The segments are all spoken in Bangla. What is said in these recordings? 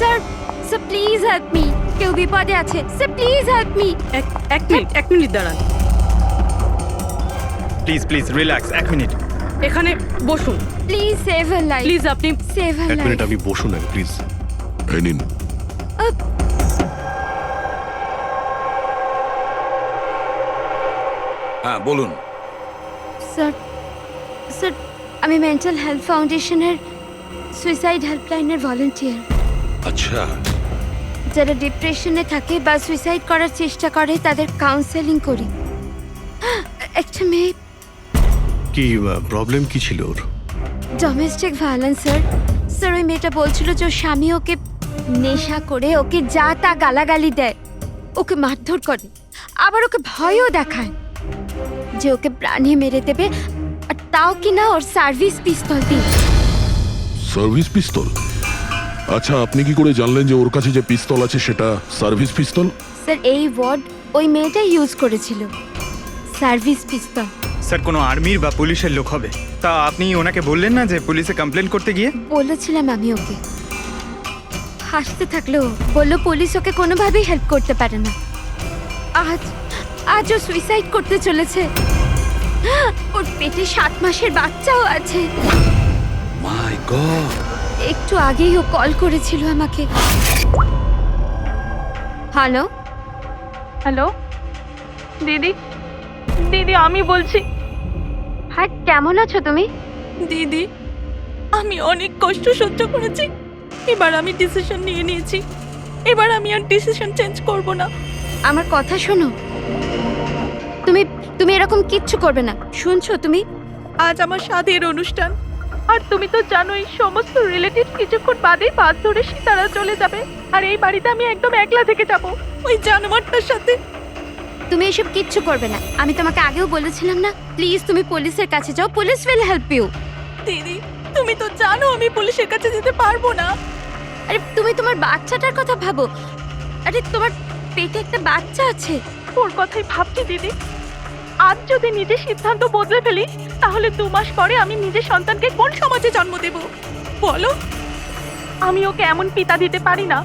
Sir sir please help me, কেউ বিপদে আছে, স্যার প্লিজ হেল্প মি। এক মিনিট দাঁড়ান, প্লিজ প্লিজ রিল্যাক্স, এক মিনিট। এখানে বসুন please save her life, please. আপনি সেভ হার এক লাইফ। মিনিট, আপনি বসুন না প্লিজ। এই নিন। হ্যাঁ বলুন। স্যার স্যার আমি মেন্টাল হেলথ ফাউন্ডেশনের সুইসাইড হেল্পলাইনের ভলান্টিয়ার। আচ্ছা, যারা ডিপ্রেশনে থাকে বা সুইসাইড করার চেষ্টা করে তাদের কাউন্সেলিং করি। একটা মেয়ে কি প্রবলেম কি ছিল ওর? Domestic violence sir. স্যার ওই মেয়েটা বলছিল যে ওর স্বামী ওকে নেশা করে ওকে যা তা গালাগালি দেয়, ওকে মারধর করে, আবার ওকে ভয়ও দেখায় যে ওকে প্রাণে মেরে দেবে, আর তাও কিনা ওর সার্ভিস পিস্তল দিয়ে। সার্ভিস পিস্তল? আচ্ছা, আপনি কি করে জানলেন যে ওর কাছে যে পিস্তল আছে সেটা সার্ভিস পিস্তল? স্যার এই ওয়ার্ড ওই মেয়েটাই ইউজ করেছিল, সার্ভিস পিস্তল। স্যার কোনো আর্মির বা পুলিশের লোক হবে। তা আপনি ওনাকে বললেন না যে পুলিশে কমপ্লেন করতে গিয়ে? বলেছিলাম আমি ওকে, হাসতে থাকলো, বললো পুলিশ ওকে কোনোভাবেই হেল্প করতে পারে না। আজ ও সুইসাইড করতে চলেছে। ওর পেটে 7 মাসের বাচ্চাও আছে। মাই গড! একটু আগেই ও কল করেছিল আমাকে। হ্যালো হ্যালো দিদি, দিদি আমি বলছি। হ্যাঁ কেমন আছো তুমি? দিদি আমি অনেক কষ্ট সহ্য করেছি, এবার আমি ডিসিশন নিয়ে নিয়েছি, এবার আমি আর ডিসিশন চেঞ্জ করব না। আমার কথা শোনো, তুমি এরকম কিচ্ছু করবে না, শুনছো তুমি? আজ আমার স্বাদের অনুষ্ঠান, আর তুমি তো জানোই সমস্ত রিলেটিভ কিছুক্ষণ বাদেই বাস ধরে সীতারা চলে যাবে, আর এই বাড়িতে আমি একদম একলা থেকে যাব ওই জানোয়ারটার সাথে। তুমি এসব কিচ্ছু করবে না, আমি তোমাকে আগেও বলেছিলাম না? প্লিজ তুমি পুলিশের কাছে যাও, পুলিশ উইল হেল্প ইউ। দিদি তুমি তো জানো আমি পুলিশের কাছে যেতে পারবো না। আরে তুমি তোমার বাচ্চাটার কথা ভাবো, আরে তোমার পেটে একটা বাচ্চা আছে। ওর কথাই ভাবছি দিদি, আজ যদি নিজের সিদ্ধান্ত বদলে ফেলি তাহলে 2 মাস পরে আমি নিজের সন্তানকে কোন সমাজে জন্ম দেব বলো? আমি ওকে এমন পিতা দিতে পারি না।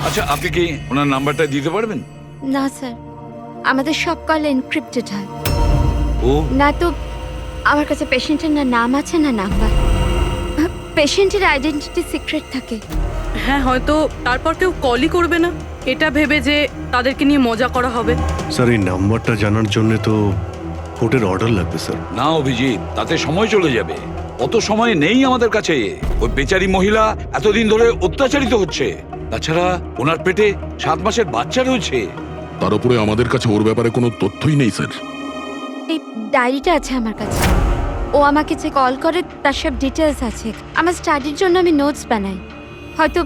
আচ্ছা, আপনি কি ওনার নাম্বারটা দিতে পারবেন? না স্যার, আমাদের সব কল এনক্রিপ্টেড হয়। ও না তো আমার কাছে পেশেন্টের না নাম আছে না নাম্বার, পেশেন্টের আইডেন্টিটি সিক্রেট থাকে। হ্যাঁ হয়তো তারপর কেউ কলই করবে না, এটা ভেবে যে তাদেরকে নিয়ে মজা করা হবে। স্যার এই নাম্বারটা জানার জন্য তো কোর্টের অর্ডার লাগবে স্যার। না অভিজিৎ, তাতে সময় চলে যাবে। অত সময় নেই আমাদের কাছে। ওই বেচারি মহিলা এতদিন ধরে অত্যাচারিত হচ্ছে, তাছাড়া ওনার পেটে 7 মাসের বাচ্চা রয়েছে। তার উপরে আমাদের কাছে ওর ব্যাপারে কোনো তথ্যই নেই স্যার। এই ডায়েরিটা আছে আমার কাছে, ও আমাকে যে কল করে তার সব ডিটেলস আছে। আমার স্টাডির জন্য আমি নোটস বানাই, হয়তো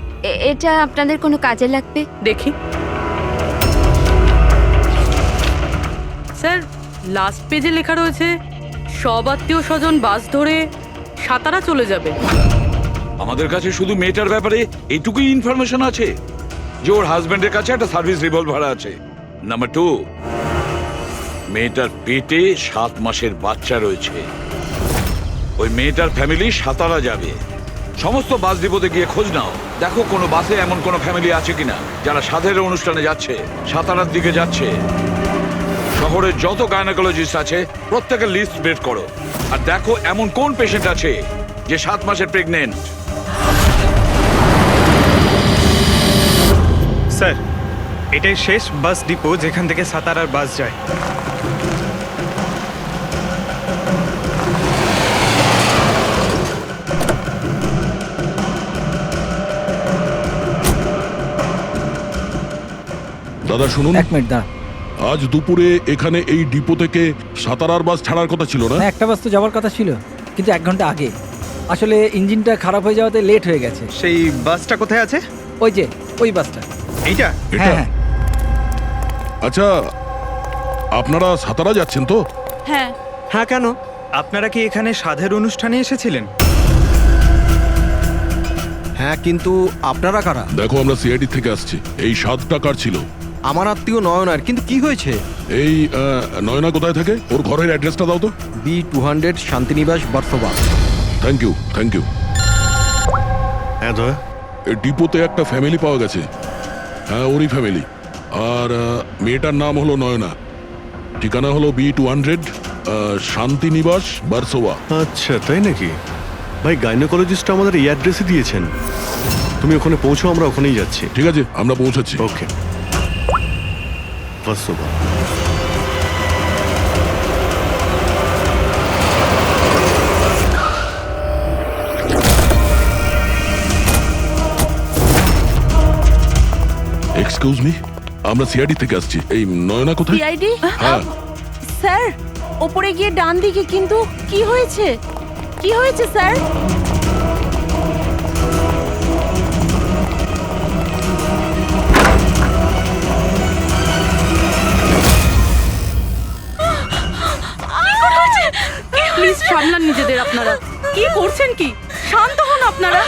এটা আপনাদের কোনো কাজে লাগবে। দেখি স্যার, লাস্ট পেজে লেখা রয়েছে সব আত্মীয় স্বজন বাস ধরে সাতারা চলে যাবে। আমাদের কাছে শুধু মেয়েটার ব্যাপারে এইটুকুই ইনফরমেশন আছে যে ওর হাজবেন্ডের কাছে একটা সার্ভিস রিভলভার আছে। নাম্বার 2, মেয়েটার পেটে 7 মাসের বাচ্চা রয়েছে। ওই মেয়েটার ফ্যামিলি সাতারা যাবে। সমস্ত বাস ডিপোতে গিয়ে খোঁজ নাও, দেখো কোনো বাসে এমন কোনো ফ্যামিলি আছে কিনা যারা সাধের অনুষ্ঠানে যাচ্ছে, সাতারার দিকে যাচ্ছে। শহরের যত গাইনোকোলজিস্ট আছে প্রত্যেকের লিস্ট বের করো, আর দেখো এমন কোন পেশেন্ট আছে যে 7 মাসের প্রেগনেন্ট। স্যার এটাই শেষ বাস ডিপো যেখান থেকে সাতারার বাস যায়। দাদা শুনুন, 1 মিনিট দাঁড়া। আজ দুপুরে এখানে এই ডিপো থেকে সাতারার বাস ছাড়ার কথা ছিল না? না, একটা বাস তো যাওয়ার কথা ছিল, কিন্তু 1 ঘন্টা আগে। আসলে ইঞ্জিনটা খারাপ হয়ে যাওয়াতে লেট হয়ে গেছে। সেই বাসটা কোথায় আছে? ওই যে ওই বাসটা। এইটা? হ্যাঁ হ্যাঁ আচ্ছা, আপনারা সাতারা যাচ্ছেন তো? হ্যাঁ। হ্যাঁ কেন? আপনারা কি এখানে সাধের অনুষ্ঠানে এসেছিলেন? হ্যাঁ, কিন্তু আপনারা কারা? দেখো, আমরা সিআইডি থেকে আসছি। এই 7 টাকার ছিল। আমার আত্মীয় নয়নার, কিন্তু কি হয়েছে? এই নয়না কোথায় থাকে? ওর ঘরের অ্যাড্রেসটা দাও তো। B200 Shantiniwas Versova. Thank you, thank you. হ্যাঁ দয়া। এই ডিপোতে একটা ফ্যামিলি পাওয়া গেছে। হ্যাঁ, ওরই ফ্যামিলি। আর মেয়েটার নাম হলো নয়না। ঠিকানা হলো B200 শান্তিনিবাস বার্সোবা। আচ্ছা তাই নাকি? ভাই গাইনোকোলজিস্ট আমাদের এই অ্যাড্রেসে দিয়েছেন। তুমি ওখানে পৌঁছো, আমরা ওখানেই যাচ্ছি। ঠিক আছে, আমরা পৌঁছাচ্ছি। ওকে। বার্সোবা। এক্সকিউজ মি, আমরা সিআইডি থেকে আসছি। এই নয়না কোথায়? সিআইডি? হ্যাঁ। স্যার, ওপরে গিয়ে ডান দিকে। কিন্তু কি হয়েছে? কি হয়েছে স্যার? প্লিজ সামলান নিজেদের আপনারা। কি করছেন কি? শান্ত হন আপনারা।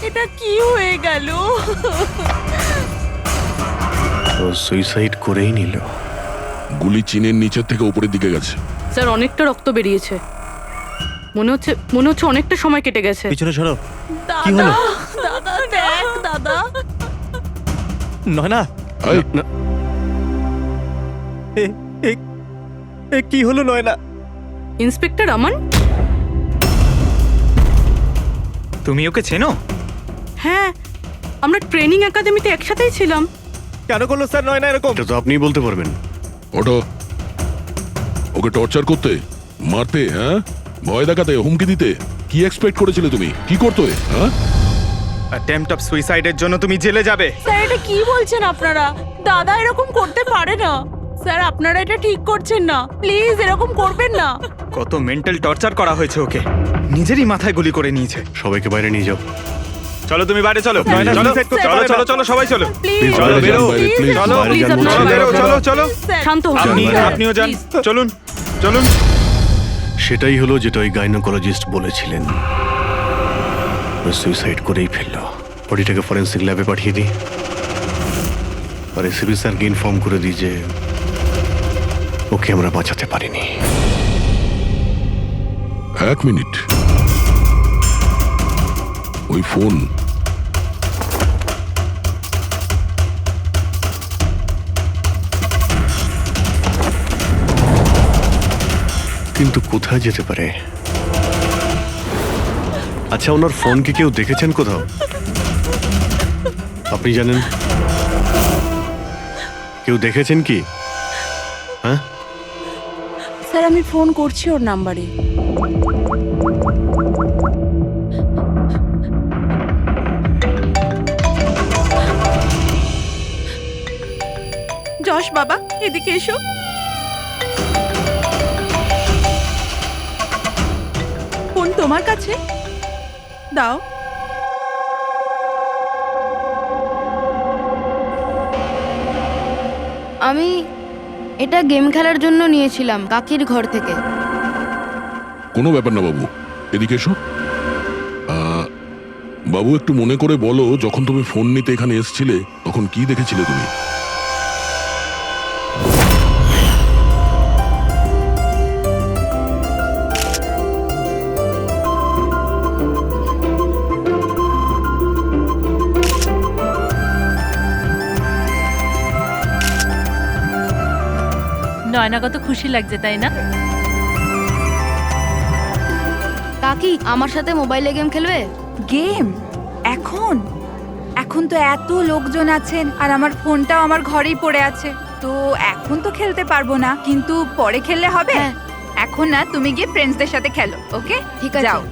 এটা কি হয়ে গেল? ও সুইসাইড করেই নিল। গুলি চিনের নিচের থেকে উপরের দিকে গেছে। স্যার, অনেকটা রক্ত বেরিয়েছে। মনে হচ্ছে অনেকটা সময় কেটে গেছে। পিছনে সরো। কি হলো? দাদা দেখ, দাদা। নয়না, এই, কি হলো নয়না? ইন্সপেক্টর আমান? তুমি ওকে চেনো? হ্যাঁ, আমরা ট্রেনিং একাডেমিতে একসাথেই ছিলাম। কেন করলো স্যার নয়না এরকম? এটা তো আপনিই বলতে পারবেন। ওটো। ওকে টর্চার করতে, মারতে, হ্যাঁ, ভয় দেখাতে, হুমকি দিতে কি এক্সপেক্ট করেছিলে তুমি? কি করতে? হ্যাঁ, অ্যাটেম্পট অফ সুইসাইডের জন্য তুমি জেলে যাবে। স্যার, এটা কি বলছেন আপনারা? দাদা এরকম করতে পারে না। স্যার, আপনারা এটা ঠিক করছেন না। প্লিজ এরকম করবেন না। কত মেন্টাল টর্চার করা হয়েছে ওকে, নিজেরই মাথায় গুলি করে নিয়েছে। সবাইকে বাইরে নিয়ে যাও। চলো তুমি বাইরে চলো। স্যার, নয়না, চলো suicide করতে চলো পারে না। চলো চলো সবাই চলো। প্লিজ Please, চলো বাইরে বেরো। যান, বাইরে, please, চলো, বাইরে please, যান, আপনারা বলছি। চলো চলো চলো। শান্ত হন। আপনিও যান। Please। চলুন চলুন। সেটাই হলো যেটা ওই গাইনোকোলজিস্ট বলেছিলেন। সুইসাইড করেই ফেললো। বডিটাকে ফরেন্সিক ল্যাবে পাঠিয়ে দিই, আর এসিপি স্যারকে ইনফর্ম করে দিই যে ওকে আমরা বাঁচাতে পারিনি। 1 মিনিট। ওই ফোন। কিন্তু কোথায় যেতে পারে? আচ্ছা, ওনার ফোন কি কেউ দেখেছেন কোথাও? আপনি জানেন? কেউ দেখেছেন কি? হ্যাঁ, স্যার, আমি ফোন করছি ওর নাম্বারে। যশ বাবা, এদিকে এসো। ফোন তোমার কাছে দাও। আমি এটা গেম খেলার জন্য নিয়েছিলাম কাকির ঘর থেকে। কোনো ব্যাপার না বাবু, এদিকে এসো। বাবু, একটু মনে করে বলো, যখন তুমি ফোন নিতে এখানে এসেছিলে তখন কি দেখেছিলে তুমি? নয়না কত খুশি লাগছে, তাই না? কাকি আমার সাথে মোবাইলে গেম খেলবে? গেম? এখন এখন তো এত লোকজন আছেন, আর আমার ফোনটাও আমার ঘরেই পড়ে আছে, তো এখন তো খেলতে পারবো না, কিন্তু পরে খেললে হবে। হ্যাঁ। এখন না, তুমি গিয়ে ফ্রেন্ডসদের সাথে খেলো, ওকে? ঠিক আছে। যাও।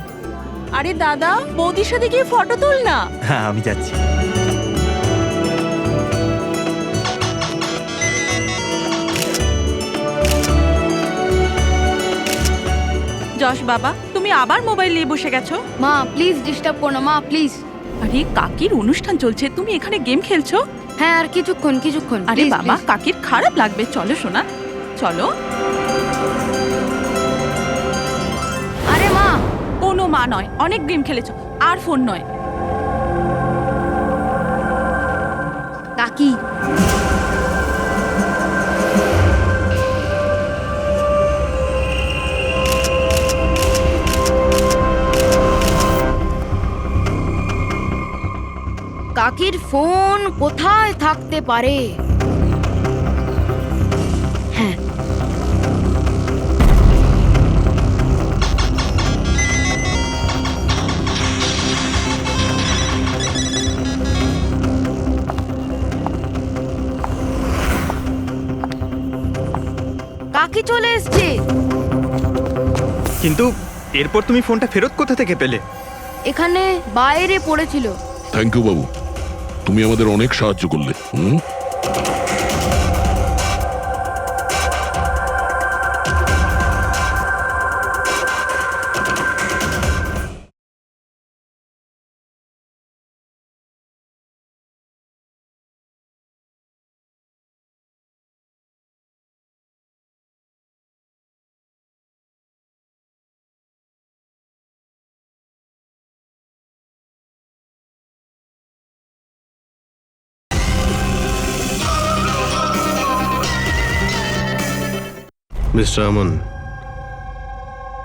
আরে দাদা, বৌদির সাথে গিয়ে ফটো তুল না। হ্যাঁ আমি যাচ্ছি। যশ বাবা, তুমি আবার মোবাইল নিয়ে বসে গেছো? মা প্লিজ ডিস্টার্ব করো না মা, প্লিজ। আরে কাকির অনুষ্ঠান চলছে, তুমি এখানে গেম খেলছো? হ্যাঁ, আর কিছুক্ষণ। আরে Please, বাবা, please। কাকির খারাপ লাগবে। চলো সোনা, চলো। আরে মা, কোনো মা নয়, অনেক গেম খেলেছো, আর ফোন নয়। কাকি কি? কাকির ফোন কোথায় থাকতে পারে? হ্যাঁ, কাকি চলে এসছে। কিন্তু এরপর তুমি ফোনটা ফেরত কোথা থেকে পেলে? এখানে বাইরে পড়েছিল। থ্যাংক ইউ বাবু, তুমি আমাদের অনেক সাহায্য করলে। মিস্টার আমান,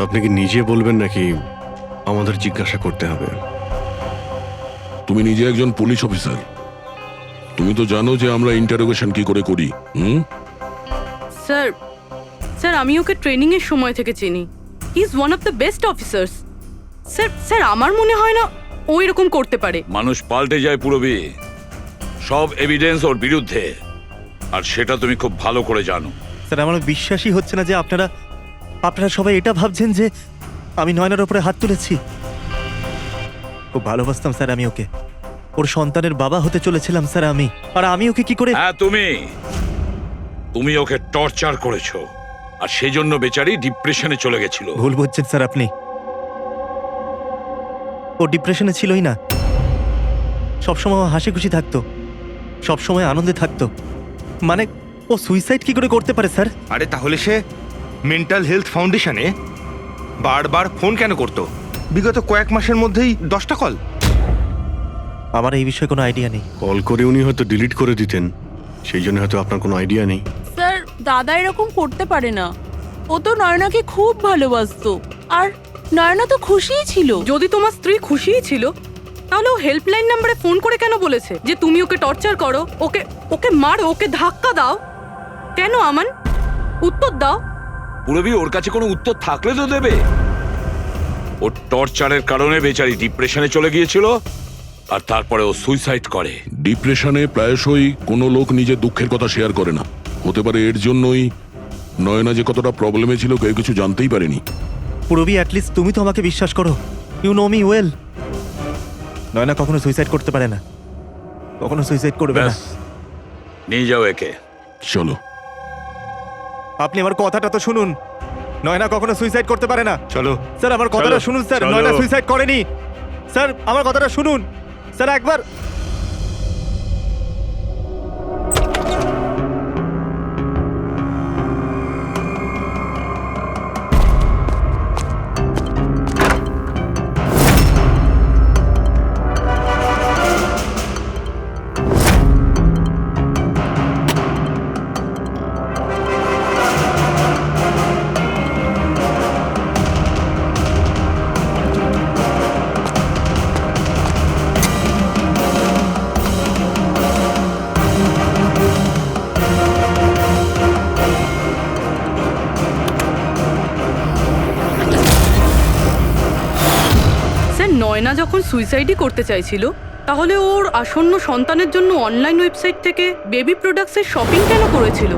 আপনি কি নিজে বলবেন নাকি আমাদের জিজ্ঞাসা করতে হবে? তুমি নিজে একজন পুলিশ অফিসার, তুমি তো জানো যে আমরা ইন্টারোগেশন কি করে করি। স্যার স্যার আমি ওকে ট্রেনিং এর সময় থেকে চিনি। He is one of the best officers. Sir sir আমার মনে হয় না ও এরকম করতে পারে। মানুষ পাল্টে যায় পুরবী, সব এভিডেন্স ওর বিরুদ্ধে, আর সেটা তুমি খুব ভালো করে জানো। স্যার আমার বিশ্বাসই হচ্ছে না যে আপনারা সবাই এটা ভাবছেন যে আমি নয়নার ওপরে হাত তুলেছি। খুব ভালোবাসতাম স্যার আমি ওকে, ওর সন্তানের বাবা হতে চলেছিলাম স্যার আমি। আর আমি ওকে কি করে? হ্যাঁ, তুমি ওকে টর্চার করেছো, আর সেই জন্য বেচারি ডিপ্রেশনে চলে গেছিল। ভুল বুঝছেন স্যার আপনি, ও ডিপ্রেশনে ছিলই না। সবসময় ও হাসি খুশি থাকতো, সবসময় আনন্দে থাকতো। মানে ও সুইসাইড কি করে করতে পারে স্যার? আরে তাহলে সে মেন্টাল হেলথ ফাউন্ডেশনে বারবার ফোন কেন করতো? বিগত কয়েক মাসের মধ্যেই 10টা কল। আমার এই বিষয়ে কোনো আইডিয়া নেই। কল করে উনি হয়তো ডিলিট করে দিতেন, সেই জন্য হয়তো আপনার কোনো আইডিয়া নেই। স্যার দাদা এরকম করতে পারে না, ও তো নয়নাকে খুব ভালোবাসতো, আর নয়না তো খুশিই ছিল। যদি তোমার স্ত্রী খুশিই ছিল, তাহলে ও হেল্পলাইন নম্বরে ফোন করে কেন বলেছে যে তুমি ওকে টর্চার করো, ওকে মারো, ওকে ধাক্কা দাও? কেন আমান, উত্তর দাও। পুরবী, ওর কাছে কোনো উত্তর থাকলে তো দেবে। ওর টর্চারের কারণে বেচারি ডিপ্রেশনে চলে গিয়েছিল, আর তারপরে ও সুইসাইড করে। ডিপ্রেশনে প্রায়শই কোনো লোক নিজের দুঃখের কথা শেয়ার করে না। হতে পারে এর জন্যই নয়না যে কতটা প্রবলেমে ছিল কেউ কিছু জানতেই পারেনি। পুরবি, অ্যাটলিস্ট তুমি তো আমাকে বিশ্বাস করো। You know me well. Naina কখনো সুইসাইড করতে পারে না, কখনো সুইসাইড করবে না। ব্যাস, নিয়ে যাও একে। চলো। আপনি আমার কথাটা তো শুনুন, নয়না কখনো সুইসাইড করতে পারে না। চলো স্যার আমার কথাটা চলো, শুনুন স্যার, চলো। নয়না সুইসাইড করেনি। স্যার আমার কথাটা শুনুন স্যার একবার। নয়না যখন সুইসাইডই করতে চাইছিল, তাহলে ওর আসন্ন সন্তানের জন্য অনলাইন ওয়েবসাইট থেকে বেবি প্রোডাক্টসের শপিং কেন করেছিল?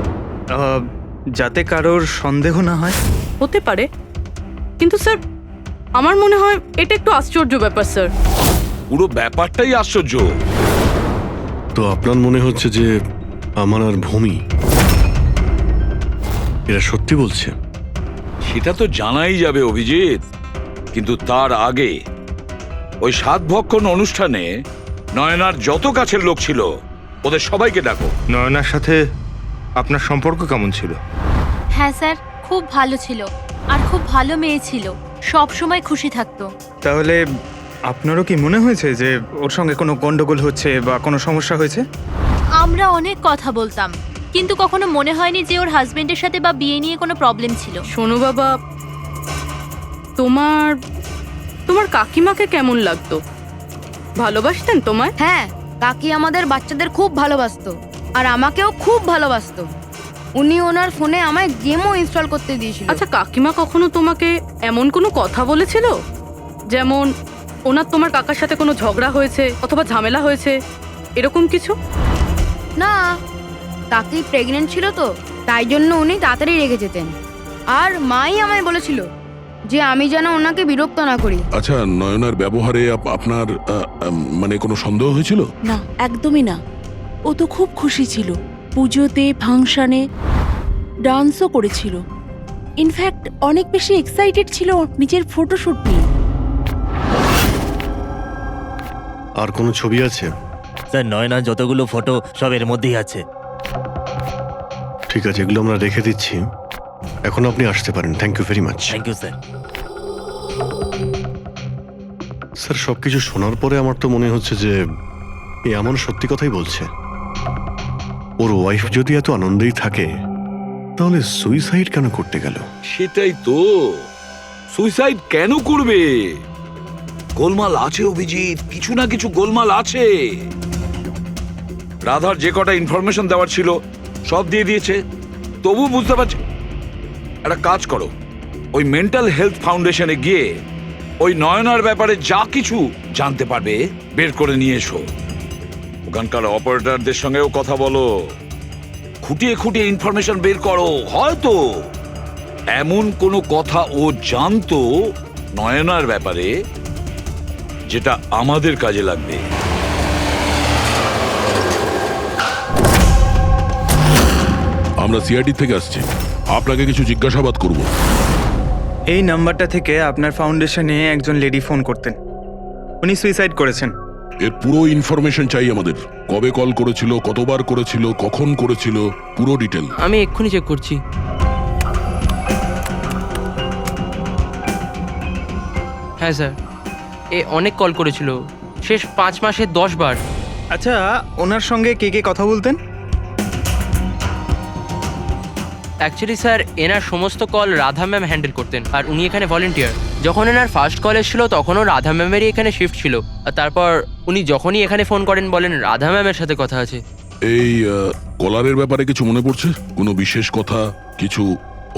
যাতে কারোর সন্দেহ না হয়। হতে পারে, কিন্তু স্যার আমার মনে হয় এটা একটু আশ্চর্য ব্যাপার স্যার। পুরো ব্যাপারটাই আশ্চর্য। তো আপনার মনে হচ্ছে যে আমার আর ভূমি এরা সত্যি বলছে? সেটা তো জানাই যাবে অভিজিৎ, কিন্তু তার আগে ওই 7 ভক্ষণ অনুষ্ঠানে নয়নার যত কাছের লোক ছিল ওদের সবাইকে ডাকো। নয়নার সাথে আপনার সম্পর্ক কেমন ছিল? হ্যাঁ স্যার, খুব ভালো ছিল, আর খুব ভালো মেয়ে ছিল, সব সময় খুশি থাকতো। তাহলে আপনারও কি মনে হয়েছে যে ওর সঙ্গে কোনো গন্ডগোল হচ্ছে বা কোনো সমস্যা হয়েছে? আমরা অনেক কথা বলতাম, কিন্তু কখনো মনে হয়নি যে ওর হাজবেন্ডের সাথে বা বিয়ে নিয়ে কোনো প্রবলেম ছিল। শোনো বাবা, তোমার তোমার কাকিমাকে কেমন লাগতো? ভালোবাসতেন তোমায়? হ্যাঁ, কাকি আমাদের বাচ্চাদের খুব ভালোবাসতো, আর আমাকেও খুব ভালোবাসতো। উনি ওনার ফোনে আমায় গেমও ইনস্টল করতে দিয়েছিল। আচ্ছা, কাকিমা কখনো তোমাকে এমন কোনো কথা বলেছিল, যেমন ওনার তোমার কাকার সাথে কোনো ঝগড়া হয়েছে অথবা ঝামেলা হয়েছে, এরকম কিছু? না, কাকি প্রেগনেন্ট ছিল তো, তাই জন্য উনি তাড়াতাড়ি রেগে যেতেন। আর মাই আমায় বলেছিল যে আমি যেন ওনাকে বিরক্ত না করি। আচ্ছা, নয়নার ব্যবহারে আপনার মানে কোনো সন্দেহ হয়েছিল? না, একদমই না। ও তো খুব খুশি ছিল, পুজোতে, ফাংশনে ডান্সও করেছিল। ইনফ্যাক্ট অনেক বেশি এক্সাইটেড ছিল নিজের ফটোশুট নিয়ে। আর কোনো ছবি আছে? স্যার, নয়না যতগুলো ফটো সব এর মধ্যেই আছে। ঠিক আছে, এগুলো আমরা রেখে দিচ্ছি। এখন আপনি আসতে পারেন। Thank you very much. Thank you sir. Sir, সবকিছু শোনার পরে আমার তো মনে হচ্ছে যে এ এমন সত্যি কথাই বলছে। ওর ওয়াইফ যদি এত আনন্দেই থাকে, তাহলে সুইসাইড কেন করতে গেল? সেটাই তো, সুইসাইড কেন করবে? গোলমাল আছে অভিজিৎ, কিছু না কিছু গোলমাল আছে। রাধার যে কটা ইনফরমেশন দেওয়ার ছিল সব দিয়ে দিয়েছে, তবু বুঝতে পারছি। একটা কাজ করো, ওই মেন্টাল হেলথ ফাউন্ডেশনে গিয়ে ওই নয়নার ব্যাপারে যা কিছু জানতে পারবে বের করে নিয়ে এসো। ওখানকার অপারেটরদের সঙ্গেও কথা বলো, খুঁটিয়ে খুঁটিয়ে ইনফরমেশন বের করো। হয়তো এমন কোনো কথা ও জানতো নয়নার ব্যাপারে যেটা আমাদের কাজে লাগবে। আমরা সিআইডি থেকে আসছি, আপনাকে কিছু জিজ্ঞাসাবাদ করব। এই নাম্বারটা থেকে আপনার ফাউন্ডেশনে একজন লেডি ফোন করতেন, উনি সুইসাইড করেছেন। এর পুরো ইনফরমেশন চাই আমাদের। কবে কল করেছিল, কতবার করেছিল, কখন করেছিল, পুরো ডিটেল। আমি এক্ষুনি চেক করছি। হ্যাঁ স্যার, এ অনেক কল করেছিল, শেষ 5 মাসে 10 বার। আচ্ছা, ওনার সঙ্গে কে কে কথা বলতেন? অ্যাকচুয়ালি স্যার, এনার সমস্ত কল রাধা ম্যাম হ্যান্ডেল করতেন, আর উনি এখানে ভলেন্টিয়ার। যখন এনার ফার্স্ট কল এসেছিল তখনও রাধা ম্যামেরই এখানে শিফট ছিল, আর তারপর উনি যখনই এখানে ফোন করেন বলেন রাধা ম্যামের সাথে কথা আছে। এই কলারের ব্যাপারে কিছু মনে পড়ছে? কোনো বিশেষ কথা, কিছু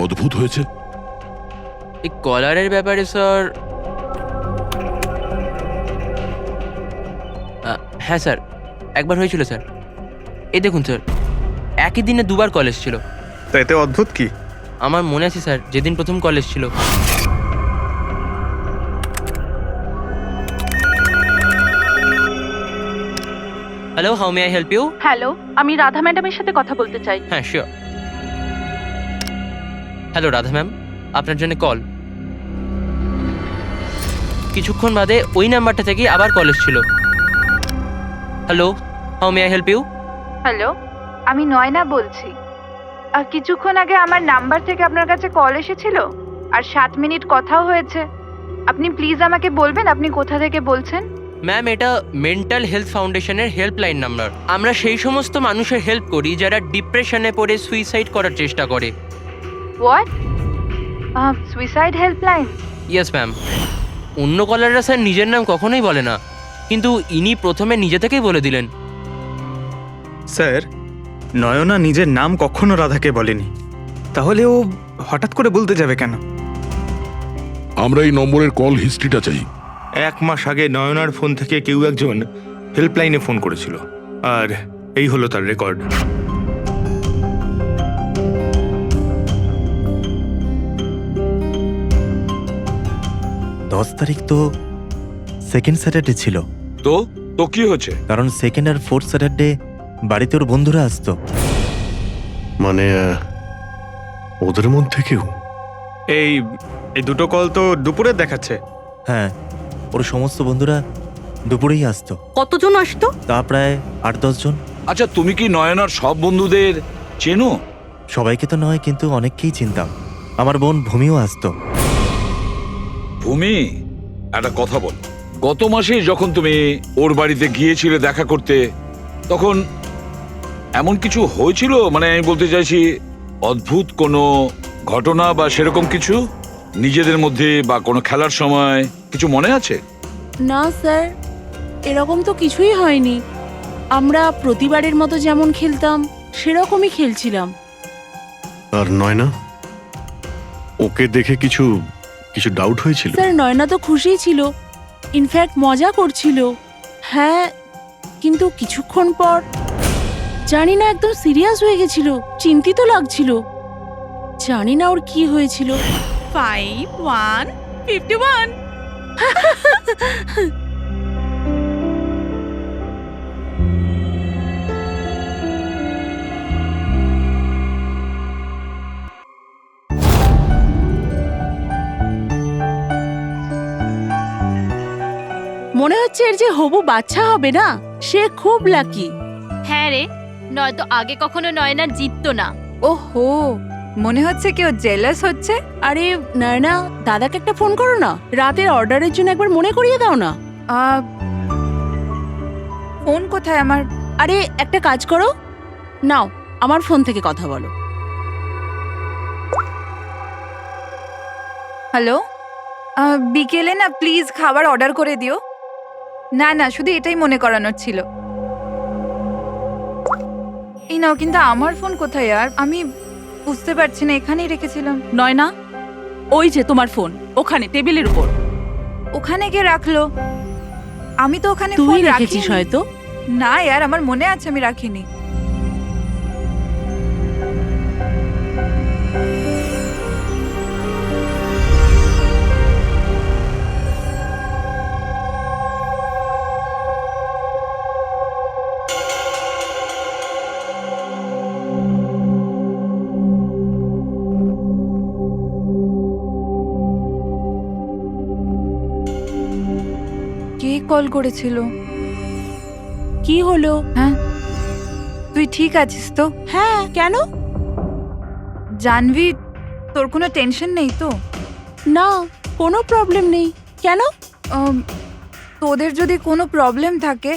অদ্ভুত হয়েছে? এই কলারের ব্যাপারে স্যার, হ্যাঁ স্যার, একবার হয়েছিল স্যার। এই দেখুন স্যার, একই দিনে 2 বার কল এসেছিল। তো এতে অদ্ভুত কি? আমার মনে আছে স্যার, যেদিন প্রথম কল এসেছিল। Hello, how may I help you? Hello, আমি রাধা ম্যাডামের সাথে কথা বলতে চাই। হ্যাঁ, শিওর। হ্যালো রাধা ম্যাম, আপনার জন্য কল। কিছুক্ষণ বাদে ওই নাম্বারটা থেকে আবার কল এসেছিল। Hello, how may I help you? Hello, আমি নয়না বলছি। আর কিছুক্ষণ আগে আমার নাম্বার থেকে আপনার কাছে কল এসেছিল, আর 7 মিনিট কথাও হয়েছে। আপনি প্লিজ আমাকে বলবেন আপনি কোথা থেকে বলছেন? ম্যাম, এটা মেন্টাল হেলথ ফাউন্ডেশনের হেল্পলাইন নাম্বার। আমরা সেই সমস্ত মানুষের হেল্প করি যারা ডিপ্রেশনে পড়ে সুইসাইড করার চেষ্টা করে। What? Suicide helpline? Yes ma'am. অন্য কলাররা স্যার নিজের নাম কখনোই বলে না, কিন্তু ইনি প্রথমে নিজে থেকেই বলে দিলেন। স্যার, নয়না নিজের নাম কখনো রাধাকে বলেনি, তাহলে ও হঠাৎ করে বলতে যাবে কেন? আমরা এই নম্বরের কল হিস্ট্রিটা চাই। 1 মাস আগে নয়নার ফোন থেকে কেউ একজন হেল্পলাইনে ফোন করেছিল, আর এই হলো তার রেকর্ড। দশ তারিখ তো সেকেন্ড স্যাটারডে ছিল। তো তো কি হচ্ছে? কারণ সেকেন্ড আর ফোর্থ স্যাটারডে বাড়িতে ওর বন্ধুরা আসতো। মানে ওদের মধ্যে কেউ? এই দুটো কল তো দুপুরে দেখাচ্ছে। হ্যাঁ, ওর সমস্ত বন্ধুরা দুপুরেই আসতো। কতজন আসতো? তা প্রায় 8-10 জন। আচ্ছা, তুমি কি নয়নার সব বন্ধুদের চেনো? সবাইকে তো নয়, কিন্তু অনেককেই চিনতাম। আমার বোন ভূমিও আসতো। ভূমি, একটা কথা বল। গত মাসে যখন তুমি ওর বাড়িতে গিয়েছিলে দেখা করতে, তখন এমন কিছু হয়েছিল, মানে আমি বলতে চাইছি অদ্ভুত কোনো ঘটনা বা সেরকম কিছু নিজেদের মধ্যে বা কোনো খেলার সময় কিছু মনে আছে? না স্যার, এরকম তো কিছুই হয়নি। আমরা প্রতিবারের মতো যেমন খেলতাম সেরকমই খেলছিলাম। আর নয়না, ওকে দেখে কিছু কিছু ডাউট হয়েছিল? স্যার নয়না তো খুশিই ছিল, ইনফ্যাক্ট মজা করছিল। হ্যাঁ, কিন্তু কিছুক্ষণ পর জানি না একদম সিরিয়াস হয়ে গেছিল, চিন্তিত লাগছিল। জানি না ওর কি হয়েছিল। 5151 মনে হচ্ছে এর যে হবু বাচ্চা হবে না, সে খুব লাকি। হ্যাঁ রে, নয়তো আগে কখনো নয়না জিততো না। ওহো, মনে হচ্ছে কেউ জেলাস হচ্ছে। আরে নয়না, দাদাকে একটা ফোন করো না, রাতের অর্ডারের জন্য একবার মনে করিয়ে দাও না। ফোন কোথায় আমার? আরে একটা কাজ করো, নাও আমার ফোন থেকে কথা বলো। হ্যালো, বিকেলে না প্লিজ খাবার অর্ডার করে দিও। না না, শুধু এটাই মনে করানোর ছিল। এই নাও, কিন্তু আমার ফোন কোথায়? আর আমি বুঝতে পারছি না, এখানেই রেখেছিলাম। নয়না, ওই যে তোমার ফোন ওখানে টেবিলের উপর। ওখানে কে রাখলো? আমি তো ওখানে তুই ফোন রেখেছিস রাখিনি। হয়তো। না यार, আমার মনে আছে আমি রাখিনি। কে কল করেছিল? কি হলো? হ্যাঁ, তুই ঠিক আছিস তো? হ্যাঁ, কেন? জানবি, তোর কোনো টেনশন নেই তো? না, কোনো প্রবলেম নেই। কেন? তোদের যদি কোনো প্রবলেম থাকে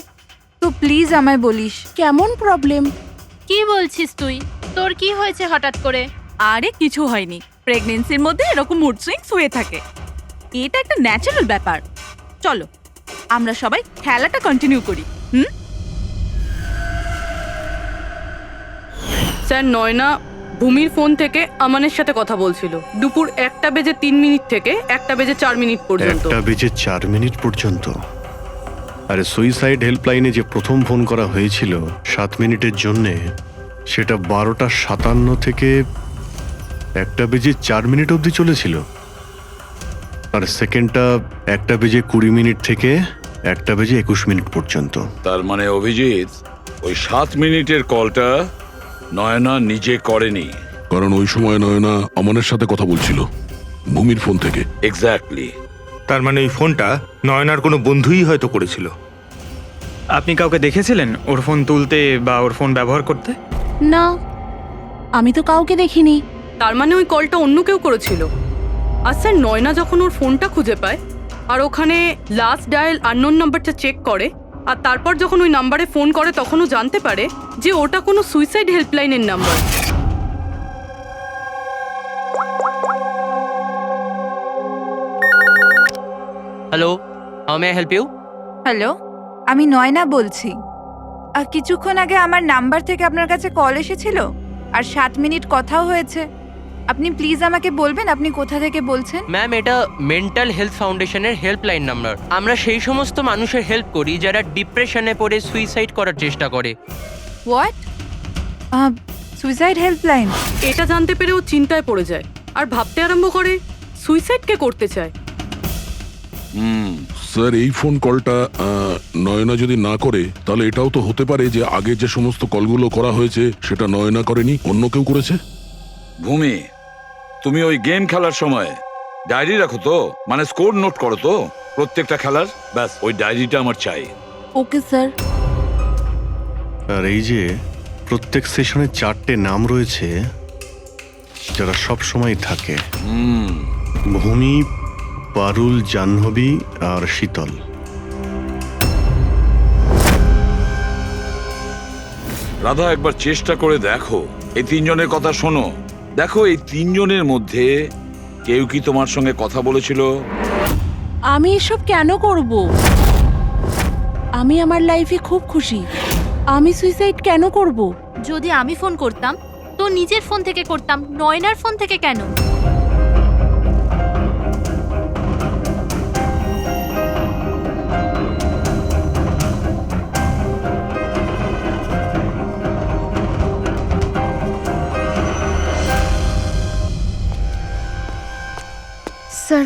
তো প্লিজ আমায় বলিস। কেমন প্রবলেম? কি বলছিস তুই? তোর কি হয়েছে হঠাৎ করে? আরে কিছু হয়নি, প্রেগন্যান্সির মধ্যে এরকম মুড সুইংস হয়ে থাকে, এটা একটা ন্যাচারাল ব্যাপার। চলো আমরা সবাই খেলাটা কন্টিনিউ করি। স্যার, নয়না ভূমির ফোন থেকে আমানের সাথে কথা বলছিল দুপুর 1:03 থেকে 1:04 পর্যন্ত। 1:04 পর্যন্ত? আরে সুইসাইড হেল্পলাইনে যে প্রথম ফোন করা হয়েছিল 7 মিনিটের জন্যে, সেটা 12:57 থেকে 1:04 অবধি চলেছিল। আর সেকেন্ডটা 1:20 থেকে 1:21 পর্যন্ত। তার মানে অভিজিৎ, ওই 7 মিনিটের কলটা নয়না নিজে করেনি। কারণ ওই সময় নয়না আমানের সাথে কথা বলছিল ভূমির ফোন থেকে। এক্স্যাক্টলি। তার মানে ওই ফোনটা নয়নার কোনো বন্ধুই হয়তো করেছিল। আপনি কাউকে দেখেছিলেন ওর ফোন তুলতে বা ওর ফোন ব্যবহার করতে? না, আমি তো কাউকে দেখিনি। তার মানে ওই কলটা অন্য কেউ করেছিল। আর স্যার, নয়না যখন ওর ফোনটা খুঁজে পায় আর ওখানে লাস্ট ডায়াল আননোন নাম্বারটা চেক করে, আর তারপর যখন ওই নাম্বারে ফোন করে তখনও জানতে পারে যে ওটা কোনো সুইসাইড হেল্পলাইনের number. Hello, how may I help you? Hello, আমি নয়না বলছি। কিছুক্ষণ আগে আমার নাম্বার থেকে আপনার কাছে কল এসেছিল আর 7 মিনিট কথাও হয়েছে। আপনি প্লিজ আমাকে বলবেন আপনি কোথা থেকে বলছেন? ম্যাম, এটা মেন্টাল হেলথ ফাউন্ডেশনের হেল্পলাইন নাম্বার। আমরা সেই সমস্ত মানুষের হেল্প করি যারা ডিপ্রেশনে পড়ে সুইসাইড করার চেষ্টা করে। হোয়াট? Suicide helpline? এটা জানতে পেরে ও চিন্তায় পড়ে যায় আর ভাবতে আরম্ভ করে সুইসাইড কে করতে চায়। স্যার, এই ফোন কলটা নয়না যদি না করে তাহলে এটাও তো হতে পারে যে আগে যে সমস্ত কলগুলো করা হয়েছে সেটা নয়না করেনি, অন্য কেউ করেছে। ভূমি, তুমি ওই গেম খেলার সময় ডায়েরি রাখো তো? মানে স্কোর নোট করো তো প্রত্যেকটা খেলার? ব্যাস, ওই ডায়েরিটা আমার চাই। Okay sir. আর এই যে প্রত্যেক সেশনে 4টে নাম রয়েছে যারা সব সময় থাকে: ভূমি, পারুল, জাহ্নবী আর শীতল। রাধা, একবার চেষ্টা করে দেখো, এই তিনজনের কথা শোনো। দেখো, এই তিনজনের মধ্যে কেউ কি তোমার সঙ্গে কথা বলেছিল? আমি এসব কেন করব? আমি আমার লাইফে খুব খুশি। আমি সুইসাইড কেন করব? যদি আমি ফোন করতাম তো নিজের ফোন থেকে করতাম, নয়নার ফোন থেকে কেন? স্যার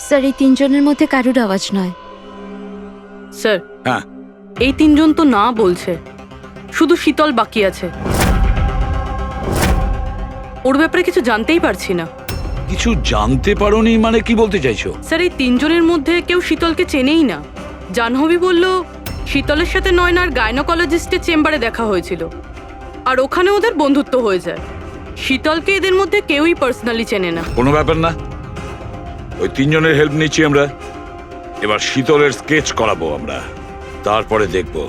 স্যার এই তিনজনের মধ্যে কারুর আওয়াজ নয়। স্যার, হ্যাঁ, এই তিনজন তো না বলছে, শুধু শীতল বাকি আছে। ওর ব্যাপারে কিছু জানতেই পারছি না। কিছু জানতে পারোনি মানে কি বলতে চাইছো? স্যার, এই তিনজনের মধ্যে কেউ শীতলকে চেনেই না। জাহ্নবী বলল শীতলের সাথে নয়নার গাইনোকোলজিস্টের চেম্বারে দেখা হয়েছিল, আর ওখানে ওদের বন্ধুত্ব হয়ে যায়। শীতলকে এদের মধ্যে কেউই পার্সোনালি চেনে না। কোনো ব্যাপার না, ওই তিনজনের হেল্প নিচ্ছি আমরা। এবার শীতলের স্কেচ করাবো আমরা, তারপরে দেখবো।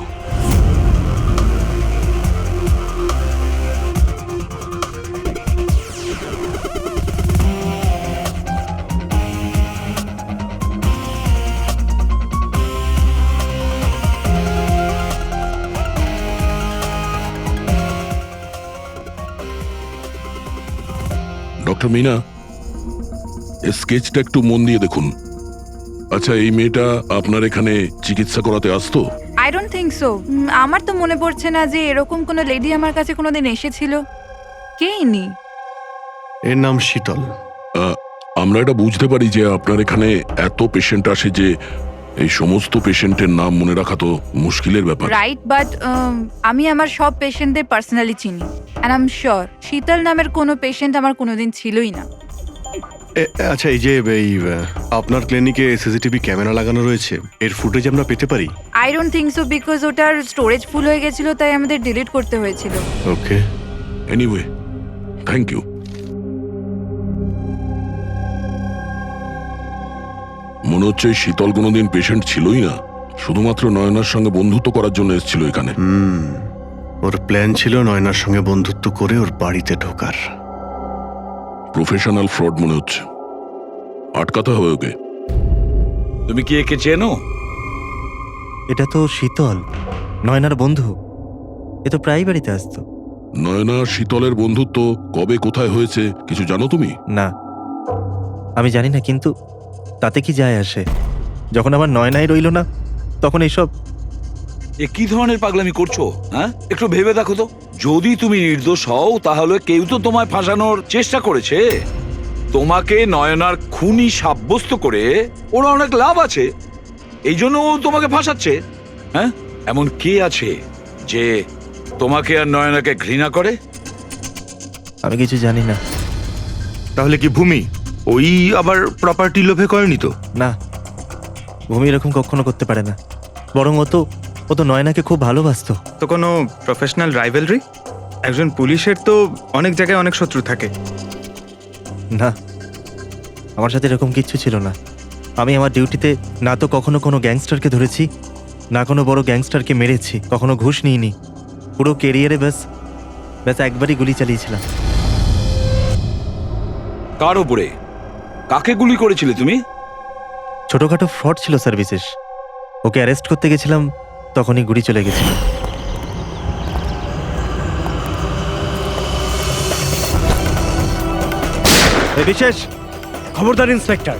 ডক্টর মিনা, এই স্কেচটা একটু মন দিয়ে দেখুন। আচ্ছা, এই মেয়েটা আপনার এখানে চিকিৎসা করাতে আসতো? I don't think so. আমার তো মনে পড়ছে না যে এরকম কোনো লেডি আমার কাছে কোনোদিন এসেছিল। কে ইনি? এর নাম শীতল। আমরা এটা বুঝতে পারি যে আপনার এখানে এত পেশেন্ট আসে যে এই সমস্ত পেশেন্টের নাম মনে রাখা তো মুশকিলের ব্যাপার। রাইট, বাট আমি আমার সব পেশেন্টদের পার্সোনালি চিনি, অ্যান্ড আই এম শিওর শীতল নামের কোনো পেশেন্ট আমার কোনোদিন ছিলই না। আচ্ছা, এই যে আপনার ক্লিনিকে সিসিটিভি ক্যামেরা লাগানো রয়েছে, এর ফুটেজ আমরা পেতে পারি? I don't think so, because ওটার স্টোরেজ ফুল হয়ে গেছিল, তাই আমাদের ডিলিট করতে হয়েছিল। ওকে, এনিওয়ে, থ্যাংক ইউ। মনে হচ্ছে এই শীতল কোনোদিন পেশেন্ট ছিলই না, শুধুমাত্র নয়নার সঙ্গে বন্ধুত্ব করার জন্য এসেছিল এখানে। ওর প্ল্যান ছিল নয়নার সঙ্গে বন্ধুত্ব করে ওর বাড়িতে ঢোকার। প্রফেশনাল ফ্রড মনে হচ্ছে, আটকাতে হবে ওকে। তুমি কি একে চেনো? এটা তো শীতল, নয়নার বন্ধু। এ তো প্রায় বাড়িতে আসতো। নয়না শীতলের বন্ধুত্ব কবে কোথায় হয়েছে কিছু জানো তুমি? না, আমি জানি না, কিন্তু তাতে কি যায় আসে? যখন আমার নয়নাই রইল না, তখন এইসব এ কি ধরনের পাগলামি করছো? হ্যাঁ, একটু ভেবে দেখো তো। যদি তুমি নির্দোষ হও তাহলে কেউ তো তোমায় ফাঁসানোর চেষ্টা করেছে। তোমাকে নয়নার খুনি সাব্যস্ত করে ওরা অনেক লাভ আছে, এই জন্য ও তোমাকে ফাঁসাচ্ছে। হ্যাঁ, এমন কে আছে যে তোমাকে আর নয়নাকে ঘৃণা করে? আমি কিছু জানি না। তাহলে কি ভূমি ওই আবার প্রপার্টি লোভে করেনি তো? না, ভূমি এরকম কখনো করতে পারে না। বরং ও তো নয়নাকে খুব ভালোবাসতো। তো কোনো প্রফেশনাল রাইভেলরি? একজন পুলিশের তো অনেক জায়গায় অনেক শত্রু থাকে। না, আমার সাথে এরকম কিচ্ছু ছিল না। আমি আমার ডিউটিতে না তো কখনো কোনো গ্যাংস্টারকে ধরেছি, না কোনো বড় গ্যাংস্টারকে মেরেছি, কখনো ঘুষ নিইনি। পুরো কেরিয়ারে ব্যাস একবারই গুলি চালিয়েছিলাম। কার উপরে? কাকে গুলি করেছিলে তুমি? ছোটখাটো ফ্রড ছিল স্যার, বিশেষ। ওকে অ্যারেস্ট করতে গেছিলাম, তখনই গুলি চলে গেছিল। বিশেষ খবরদার ইন্সপেক্টর।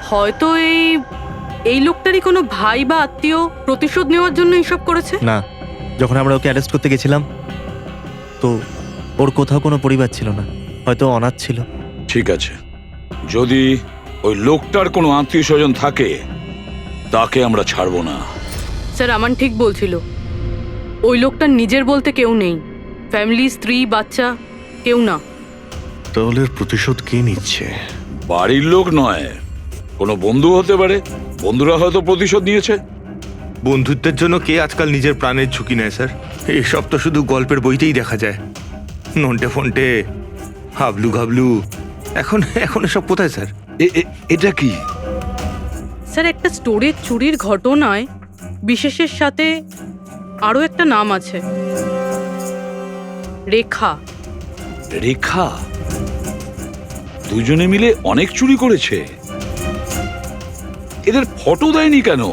হয়তো এই লোকটারই কোনো ভাই বা আত্মীয় প্রতিশোধ নেওয়ার জন্য এসব করেছে। না, যখন আমরা ওকে অ্যারেস্ট করতে গেছিলাম তো ওর কোথাও কোনো পরিবার ছিল না, হয়তো অনাথ ছিল। ঠিক আছে, যদি ওই লোকটার কোনো আত্মীয় স্বজন থাকে তাকে আমরা ছাড়বো না। স্যার, আমান ঠিক বলছিল, ওই লোকটার নিজের বলতে কেউ নেই, ফ্যামিলি, স্ত্রী, বাচ্চা কেউ না। তাহলে প্রতিশোধ কে নিচ্ছে? বাড়ির লোক নয়, কোনো বন্ধু হতে পারে। বন্ধুরা হয়তো প্রতিশোধ নিয়েছে। বন্ধুত্বের জন্য কে আজকাল নিজের প্রাণের ঝুঁকি নেয় স্যার? এসব তো শুধু গল্পের বইতেই দেখা যায়। নন্টে ফন্টে, হাবলু ঘাবলু, এখন এসব কোথায় স্যার? এটা কি? স্যার, একটা স্টোরেজ চুরির ঘটনায় বিশেষের সাথে আরও একটা নাম আছে, রেখা। রেখা দুজনে মিলে অনেক চুরি করেছে। এদের ফটো দেয়নি কেন?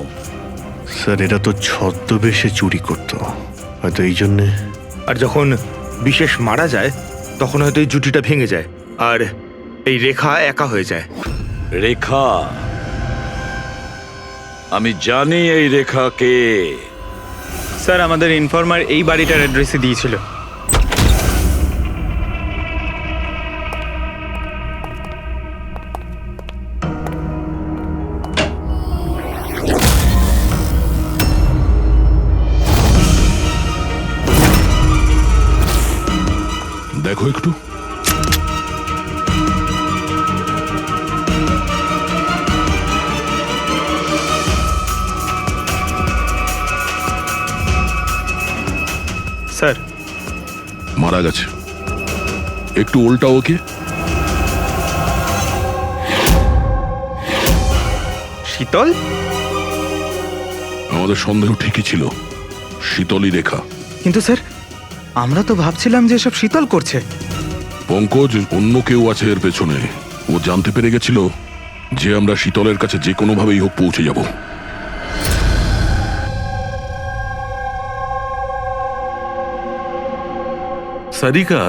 স্যার এরা তো ছদ্মবেশে চুরি করতো, হয়তো এই জন্যে। আর যখন বিশেষ মারা যায় তখন হয়তো এই জুটিটা ভেঙে যায় আর এই রেখা একা হয়ে যায়। রেখা, আমি জানি এই রেখা কে। স্যার আমাদের ইনফর্মার এই বাড়িটার অ্যাড্রেসে দিয়েছিল। দেখো একটু। স্যার মারা গেছে। একটু উল্টা ওকে। শীতল? আমাদের সন্দেহ ঠিকই ছিল, শীতলই রেখা। কিন্তু স্যার আমরা তো ভাবছিলাম যে সব শীতল করছে। পঙ্কজ, অন্য কেউ আছে এর পেছনে। ও জানতে পেরে গেছিল যে আমরা শীতলের কাছে যে কোনোভাবেই হোক পৌঁছে যাব। সারিকা,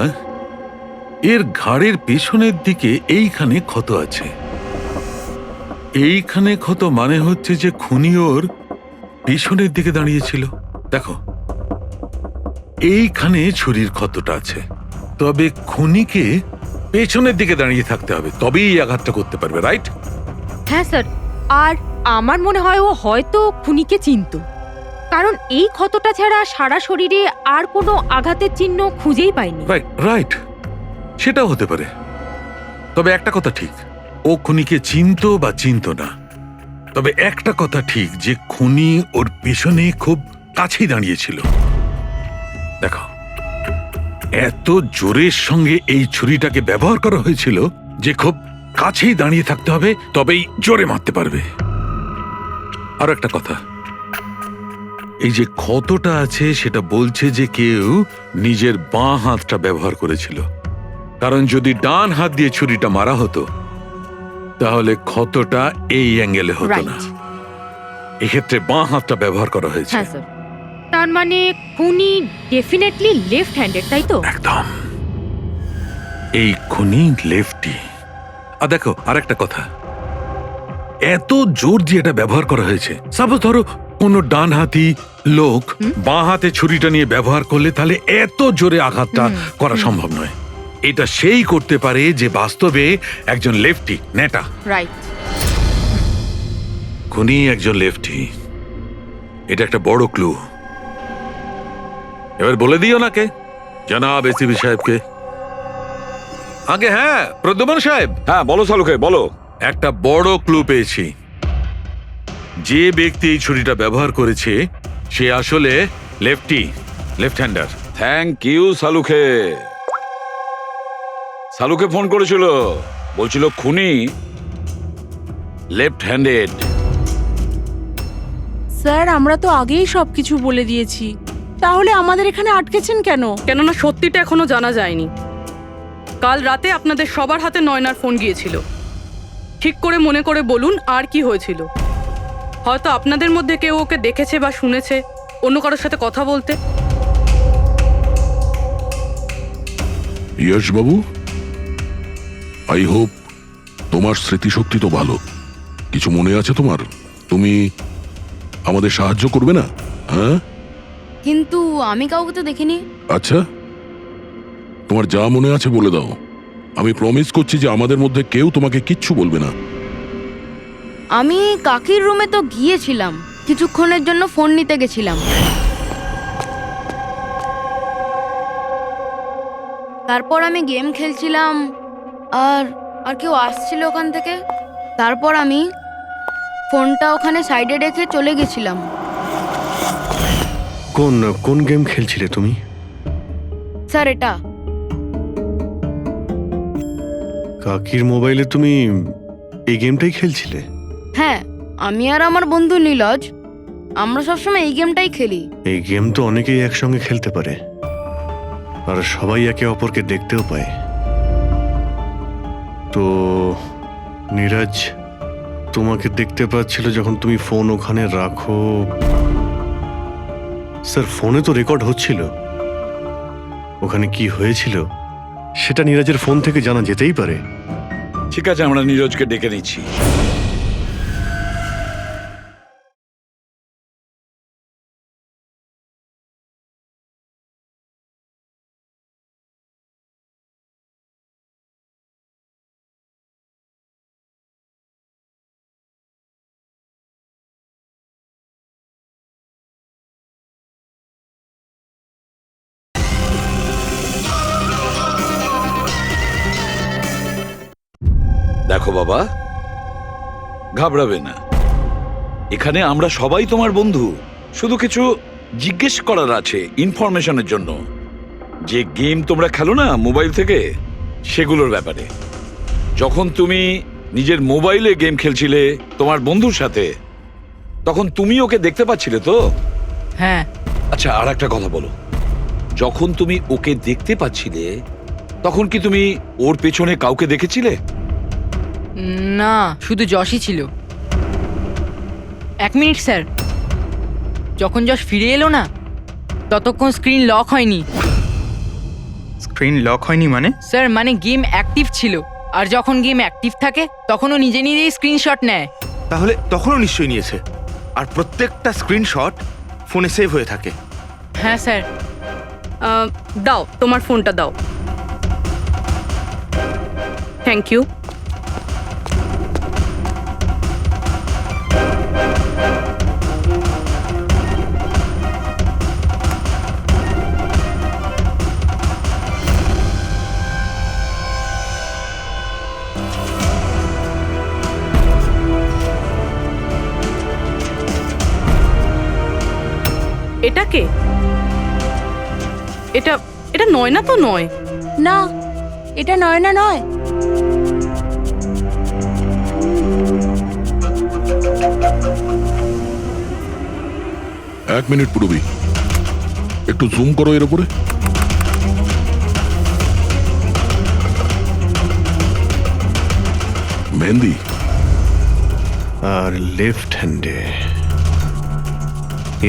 এর ঘাড়ের পেছনের দিকে এইখানে ক্ষত আছে। এইখানে ক্ষত মানে হচ্ছে যে খুনি ওর পেছনের দিকে দাঁড়িয়েছিল। দেখো এইখানে ছুরির ক্ষতটা আছে, তবে খুনিকে পেছনের দিকে দাঁড়িয়ে থাকতে হবে, তবেই এই আঘাতটা করতে পারবে, রাইট? হ্যাঁ স্যার, আর আমার মনে হয় ও হয়তো খুনিকে চিনতো, কারণ এই ক্ষতটা ছাড়া সারা শরীরে আর কোনো আঘাতের চিহ্ন খুঁজেই পাইনি। রাইট রাইট, সেটাও হতে পারে। তবে একটা কথা ঠিক, ও খুনিকে চিনতো বা চিনতো না, তবে একটা কথা ঠিক যে খুনি ওর পেছনে খুব কাছেই দাঁড়িয়েছিল। দেখো এত জোরের সঙ্গে এই ছুরিটাকে ব্যবহার করা হয়েছিল যে খুব কাছেই দাঁড়িয়ে থাকতে হবে, তবেই জোরে মারতে পারবে। আর একটা কথা, এই যে ক্ষতটা আছে সেটা বলছে যে কেউ নিজের বাঁ হাতটা ব্যবহার করেছিল, কারণ যদি ডান হাত দিয়ে ছুরিটা মারা হতো তাহলে ক্ষতটা এই অ্যাঙ্গেলে হতো না। এক্ষেত্রে বাঁ হাতটা ব্যবহার করা হয়েছে। হ্যাঁ স্যার, তার মানে খুনি ডেফিনেটলি লেফট হ্যান্ডেড, তাই তো? একদম, এই খুনি লেফটি। আর দেখো আরেকটা কথা, এত জোর দিয়ে এটা ব্যবহার করা হয়েছে। সাপোজ ধরো কোনো ডান হাতি লোক বাঁ হাতে ছুরিটা নিয়ে ব্যবহার করলে তাহলে এত জোরে আঘাতটা করা সম্ভব নয়। এটা সেই করতে পারে যে বাস্তবে একজন লেফটি নেতা। রাইট, খুনি একজন লেফটি, এটা একটা বড় ক্লু। এবার বলে দিও নাকে জনাব এসিপি সাহেবকে। আগে হ্যাঁ প্রদ্যুম্ন সাহেব। হ্যাঁ বলো সালুকে, বলো। একটা বড় ক্লু পেয়েছি। যে ব্যক্তি এই ছুরিটা ব্যবহার করেছে সে আসলে লেফট হ্যান্ডার। থ্যাংক ইউ সালুকে। সালুকে ফোন করেছিল, বলছিল খুনি লেফট হ্যান্ডেড। স্যার আমরা তো আগেই সবকিছু বলে দিয়েছি, তাহলে আমাদের এখানে আটকেছেন কেন? কেননা সত্যিটা এখনো জানা যায়নি। কাল রাতে আপনাদের সবার হাতে নয়নার ফোন গিয়েছিল। ঠিক করে মনে করে বলুন আর কি হয়েছিল। হয়তো আপনাদের মধ্যে কেউ ওকে দেখেছে বা শুনেছে অন্য কারোর সাথে কথা বলতে। ইয়শ বাবু, আই হোপ তোমার স্মৃতিশক্তি তো ভালো। কিছু মনে আছে তোমার? তুমি আমাদের সাহায্য করবে না? হ্যাঁ, কিন্তু আমি কাউকে তো দেখিনি। আচ্ছা, তোমার যা মনে আছে বলে দাও। আমি প্রমিস করছি যে আমাদের মধ্যে কেউ তোমাকে কিচ্ছু বলবে না। আমি কাকির রুমে তো গিয়েছিলাম, কিছুক্ষণের জন্য ফোন নিতে গেছিলাম। তারপর আমি গেম খেলছিলাম আর কেউ আসছিল ওখান থেকে। তারপর আমি ফোনটা ওখানে সাইডে রেখে চলে গেছিলাম। কোন গেম খেলছিলে তুমি? স্যার এটা কাকির মোবাইলে তুমি এই গেমটাই খেলছিলে? হ্যাঁ, আমি আর আমার বন্ধু নীলজ আমরা সবসময় এই গেমটাই খেলি। এই গেম তো অনেকেই একসঙ্গে খেলতে পারে, আর সবাই একে অপরকে দেখতেও পায়। তো নীরজ তোমাকে দেখতে পাচ্ছিল যখন তুমি ফোন ওখানে রাখো। স্যার, ফোনে তো রেকর্ড হচ্ছিল। ওখানে কি হয়েছিল সেটা নীরজের ফোন থেকে জানা যেতেই পারে। ঠিক আছে, আমরা নীরজকে ডেকে নিচ্ছি। দেখো বাবা, ঘাবড়াবে না। এখানে আমরা সবাই তোমার বন্ধু। শুধু কিছু জিজ্ঞেস করার আছে ইনফরমেশনের জন্য। যে গেম তোমরা খেলো না মোবাইল থেকে, সেগুলোর ব্যাপারে। যখন তুমি নিজের মোবাইলে গেম খেলছিলে তোমার বন্ধুর সাথে, তখন তুমি ওকে দেখতে পাচ্ছিলে তো? হ্যাঁ। আচ্ছা, আর একটা কথা বলো, যখন তুমি ওকে দেখতে পাচ্ছিলে তখন কি তুমি ওর পেছনে কাউকে দেখেছিলে? না, শুধু যশই ছিল। 1 মিনিট স্যার, যখন যশ ফিরে এলো না ততক্ষণ স্ক্রিন লক হয়নি। স্ক্রিন লক হয়নি মানে? স্যার, মানে গেম অ্যাক্টিভ ছিল, আর যখন গেম অ্যাক্টিভ থাকে তখন ও নিজে নিজেই স্ক্রিনশট নেয়। তাহলে তখনও নিশ্চয়ই নিয়েছে, আর প্রত্যেকটা স্ক্রিনশট ফোনে সেভ হয়ে থাকে। হ্যাঁ স্যার। দাও, তোমার ফোনটা দাও। Thank you. এটা কে? এটা এটা নয়না তো নয়। না, এটা নয়না নয়। এক মিনিট পুরবি, একটু জুম করো এর উপরে। মেহেন্দি আর লেফট হ্যান্ডে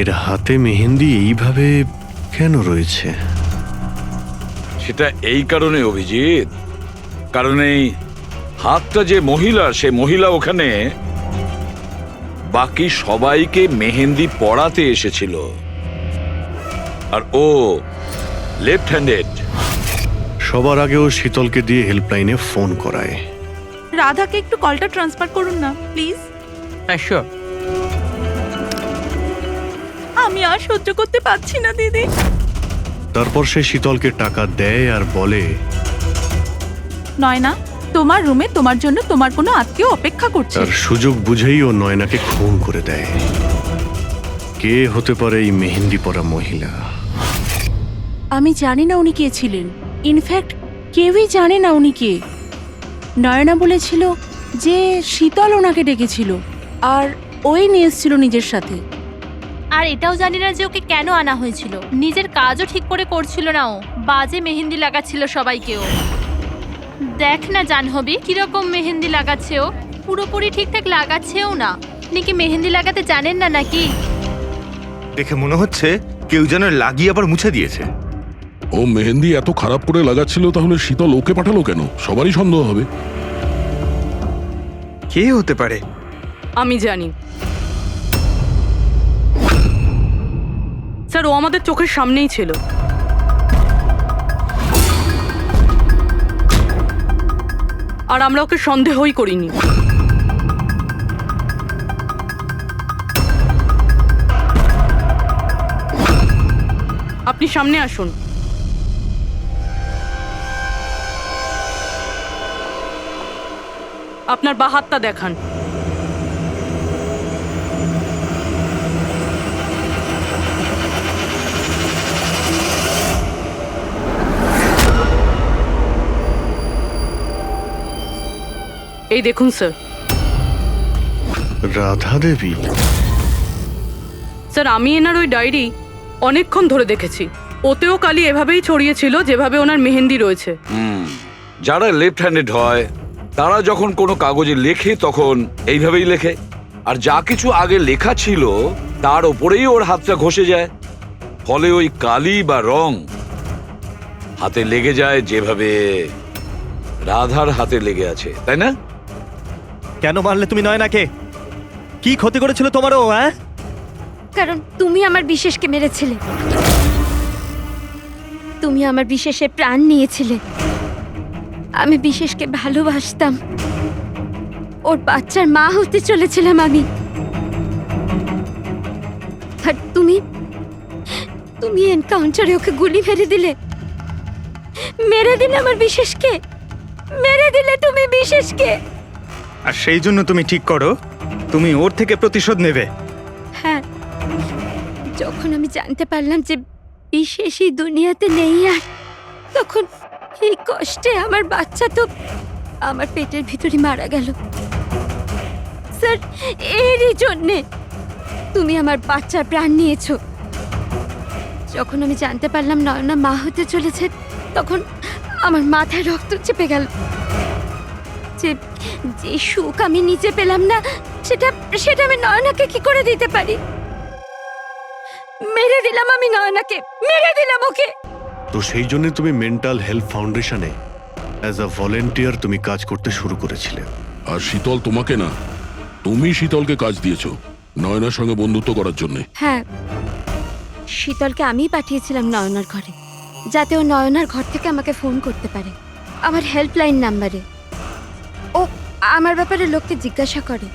এর হাতে মেহেন্দি এইভাবে কেন রয়েছে? সেটা এই কারণে অভিজিৎ, কারণ এই হাতটা যে মহিলা, সে মহিলা ওখানে বাকি সবাইকে মেহেন্দি পড়াতে এসেছিল, আর ও লেফট হ্যান্ডেড। সবার আগেও শীতলকে দিয়ে হেল্পলাইনে ফোন করায়। রাধাকে একটু কলটা ট্রান্সফার করুন না প্লিজ। হ্যাঁ শিওর। আমি আর সহ্য করতে পারছি না দিদি। তারপর সে শীতলকে টাকা দেয় আর বলে, নয়না, তোমার রুমে তোমার জন্য তোমার কোনো আত্মীয় অপেক্ষা করছে। তার সুযোগ বুঝেই ও নয়নাকে খুন করে দেয়। কে হতে পারে এই মেহেন্দি পরা মহিলা? আমি জানি না উনি কে ছিলেন। ইনফ্যাক্ট কেউই জানে না উনি কে। নয়না বলেছিল যে শীতল ওনাকে ডেকেছিল, আর ওই নিয়ে এসেছিল নিজের সাথে। আর এটাও জানি না যে ওকে কেন আনা হয়েছিল। নিজের কাজও ঠিক করে করছিল না ও, বাজে মেহেন্দি লাগাচ্ছিল সবাইকেও। দেখ না জাহ্নবী, কিরকম মেহেন্দি লাগাচ্ছে ও, পুরোপুরি ঠিকঠাক লাগাচ্ছেও না। আপনি কি মেহেন্দি লাগাতে জানেন না নাকি? দেখে মনে হচ্ছে কেউ যেন লাগিয়ে আবার মুছে দিয়েছে। ও মেহেন্দি এত খারাপ করে লাগাচ্ছিল, তাহলে শীতল ওকে পাঠালো কেন? সবারই সন্দেহ হবে। কে হতে পারে? আমি জানি স্যার, ও আমাদের চোখের সামনেই ছিল। আর আমরা ওকে সন্দেহই করিনি। আপনি সামনে আসুন। আপনার বা হাতটা দেখান। এই দেখুন স্যার। রাধা দেবী? স্যার আমি এনার ওই ডায়েরি অনেকক্ষণ ধরে দেখেছি, ওতেও কালি এভাবেই ছড়িয়েছিল যেভাবে ওনার মেহেন্দি রয়েছে। যারা লেফট হ্যান্ডেড হয় তারা যখন কোনো কাগজে লেখে তখন এইভাবেই লেখে, আর যা কিছু আগে লেখা ছিল তার ওপরেই ওর হাতটা ঘষে যায়, ফলে ওই কালি বা রং হাতে লেগে যায় যেভাবে রাধার হাতে লেগে আছে, তাই না? কেন মারলে তুমি নয়নাকে? কি ক্ষতি করেছিল তোমারও? হ্যাঁ, কারণ তুমি আমার বিশেষকে মেরেছিলে, তুমি আমার বিশেষের প্রাণ নিয়েছিলে। আমি বিশেষকে ভালোবাসতাম, ওর বাচ্চার মা হতে চলেছিলাম আমি। আর তুমি তুমি এনকাউন্টারে ওকে গুলি মেরে দিলে, আমার বিশেষকে মেরে দিলে তুমি বিশেষকে। আর সেই জন্য তুমি ঠিক করো তুমি ওর থেকে প্রতিশোধ নেবে। হ্যাঁ, যখন আমি জানতে পারলাম যে বিশেষ এই দুনিয়াতে নেই আর, তখন এই কষ্টে আমার বাচ্চা তো আমার পেটের ভিতরে মারা গেল। স্যার, এরই জন্যে তুমি আমার বাচ্চার প্রাণ নিয়েছো। যখন আমি জানতে পারলাম নয়না মা হতে চলেছে, তখন আমার মাথায় রক্ত চেপে গেল। যে যে সুখ আমি নিজে পেলাম না, সেটা সেটা আমি নয়নাকে কি করে দিতে পারি? মেরে দিলাম আমি নয়নাকে, মেরে দিলাম ওকে। তো সেই জন্য তুমি মেন্টাল হেলথ ফাউন্ডেশনে অ্যাজ আ ভলেন্টিয়ার তুমি কাজ করতে শুরু করেছিলে। আর শীতল তোমাকে না, তুমি শীতলকে কাজ দিয়েছো নয়নার সঙ্গে বন্ধুত্ব করার জন্য। হ্যাঁ, শীতলকে আমিই পাঠিয়েছিলাম নয়নার ঘরে, যাতে ও নয়নার ঘর থেকে আমাকে ফোন করতে পারে আমার হেল্পলাইন নাম্বারে। ও আমার ব্যাপারে লোককে জিজ্ঞাসা করে।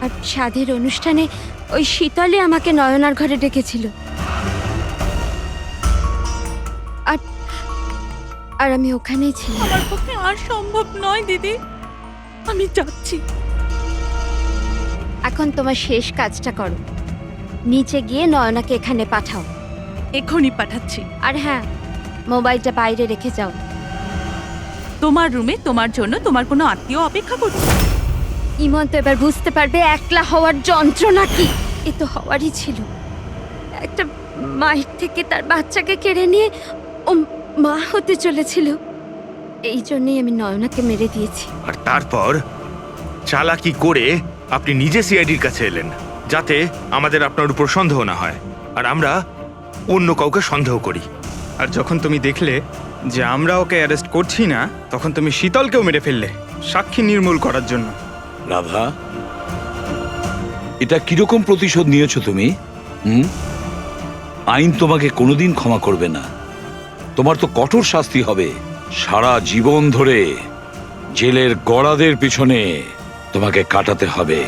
আর সাধের অনুষ্ঠানে ওই শীতলই আমাকে নয়নার ঘরে ডেকেছিল। আর আর আমি ওখানেই ছিলাম। আমার পক্ষে আর সম্ভব নয় দিদি, আমি যাচ্ছি। এখন তোমার শেষ কাজটা করো, নিচে গিয়ে নয়নাকে এখানে পাঠাও। এখনই পাঠাচ্ছি। আর হ্যাঁ, মোবাইলটা বাইরে রেখে যাও। তোমার রুমে তোমার জন্য তোমার কোনো আত্মীয় অপেক্ষা করছে। ইমন তো এবার বুঝতে পারবে একলা হওয়ার যন্ত্রণা কি। এ তো হওয়ারই ছিল, একটা মায়ের থেকে তার বাচ্চাকে কেড়ে নিয়ে ও মা হতে চলেছিল। এই জন্যই আমি নয়নাকে মেরে দিয়েছি। আর তারপর চালাকি করে আপনি নিজে সিআইডির কাছে এলেন, যাতে আমাদের আপনার উপর সন্দেহ না হয় আর আমরা অন্য কাউকে সন্দেহ করি। আর যখন তুমি দেখলে যে আমরা ওকে অ্যারেস্ট করছি না, তখন তুমি শীতলকেও মেরে ফেললে সাক্ষী নির্মূল করার জন্য। রাধা, এটা কিরকম প্রতিশোধ নিয়েছো তুমি? আইন তোমাকে কোনোদিন ক্ষমা করবে না, তোমার তো কঠোর শাস্তি হবে। সারা জীবন ধরে জেলের গড়াদের পিছনে তোমাকে কাটাতে হবে।